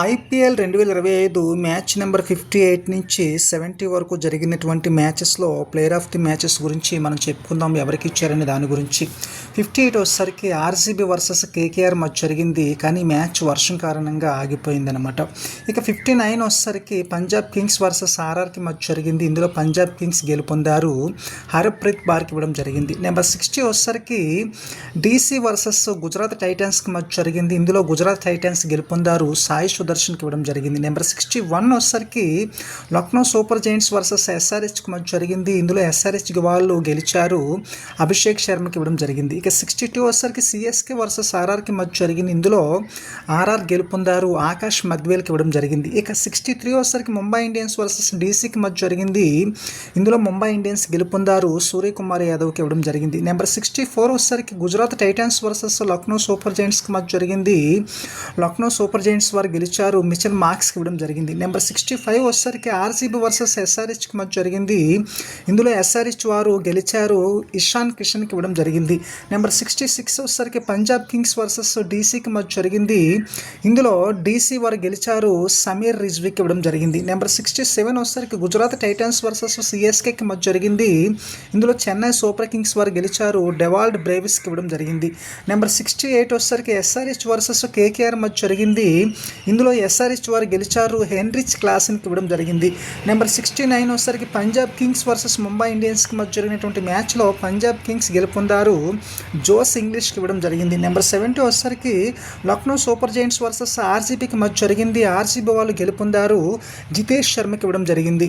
IPL 2025 match number 58 నుంచి 70 వరకు జరిగినటువంటి మ్యాచెస్లో ప్లేయర్ ఆఫ్ ది మ్యాచెస్ గురించి మనం చెప్పుకుందాం. ఎవరికి ఇచ్చారనే దాని గురించి. 58 వచ్చేసరికి ఆర్సీబీ వర్సెస్ కేకేఆర్ మధ్య జరిగింది, కానీ మ్యాచ్ వర్షం కారణంగా ఆగిపోయిందనమాట. ఇక 59 వచ్చేసరికి పంజాబ్ కింగ్స్ వర్సెస్ ఆర్ఆర్కి మధ్య జరిగింది. ఇందులో పంజాబ్ కింగ్స్ గెలుపొందారు, హర్ప్రీత్ బార్కి ఇవ్వడం జరిగింది. నెంబర్ 60 వచ్చేసరికి డీసీ వర్సెస్ గుజరాత్ టైటన్స్కి మధ్య జరిగింది. ఇందులో గుజరాత్ టైటన్స్ గెలుపొందారు, సాయి సుదర్శన్కి ఇవ్వడం జరిగింది. నెంబర్ 61 వచ్చేసరికి లక్నో సూపర్ జైంట్స్ వర్సెస్ ఎస్ఆర్హెచ్కి మధ్య జరిగింది. ఇందులో ఎస్ఆర్హెచ్ వాళ్ళు గెలిచారు, అభిషేక్ శర్మకి ఇవ్వడం జరిగింది. ఇక 62 వచ్చేసరికి సిఎస్కే వర్సెస్ ఆర్ఆర్కి మధ్య జరిగింది. ఇందులో ఆర్ఆర్ గెలుపొందారు, ఆకాష్ మద్వేల్కి ఇవ్వడం జరిగింది. ఇక 63 వచ్చేసరికి ముంబై ఇండియన్స్ వర్సెస్ డీసీకి మధ్య జరిగింది. ఇందులో ముంబై ఇండియన్స్ గెలుపొందారు, సూర్యకుమార్ యాదవ్కి ఇవ్వడం జరిగింది. నెంబర్ 64 వచ్చేసరికి Gujarat Titans versus Lucknow Super జైంట్స్కి మధ్య జరిగింది. లక్నో సూపర్ జైంట్స్ వారు గెలిచారు, మిచెల్ మార్క్స్కి ఇవ్వడం జరిగింది. నెంబర్ 65 వచ్చేసరికి ఆర్సీబీ వర్సెస్ ఎస్ఆర్హెచ్కి మధ్య జరిగింది. ఇందులో ఎస్ఆర్హెచ్ వారు గెలిచారు, ఇషాన్ కిషన్కి ఇవ్వడం జరిగింది. నెంబర్ 66 వచ్చేసరికి పంజాబ్ కింగ్స్ వర్సెస్ డీసీకి మధ్య జరిగింది. ఇందులో డీసీ వారు గెలిచారు, సమీర్ రిజ్వీకి ఇవ్వడం జరిగింది. నెంబర్ 67 వచ్చేసరికి గుజరాత్ టైటన్స్ వర్సెస్ సిఎస్కేకి మధ్య జరిగింది. ఇందులో చెన్నై సూపర్ కింగ్స్ వారు గెలిచారు, డెవాల్డ్ బ్రేవిస్కి ఇవ్వడం జరిగింది. నెంబర్ 68 వచ్చేసరికి ఎస్ఆర్హెచ్ వర్సెస్ కేకేఆర్ మధ్య జరిగింది. ఇందులో ఎస్ఆర్హెచ్ వారు గెలిచారు, హెన్రిచ్ క్లాసన్కి ఇవ్వడం జరిగింది. నెంబర్ 69 వచ్చేసరికి పంజాబ్ కింగ్స్ వర్సెస్ ముంబై ఇండియన్స్కి మధ్య జరిగినటువంటి మ్యాచ్లో పంజాబ్ కింగ్స్ గెలుపొందారు, జోస్ ఇంగ్లీష్కి ఇవ్వడం జరిగింది. నెంబర్ 70 వచ్చేసరికి లక్నో సూపర్ జైంట్స్ వర్సెస్ ఆర్సీబీకి మధ్య జరిగింది. ఆర్సీబీ వాళ్ళు గెలుపొందారు, జితేష్ శర్మకి ఇవ్వడం జరిగింది.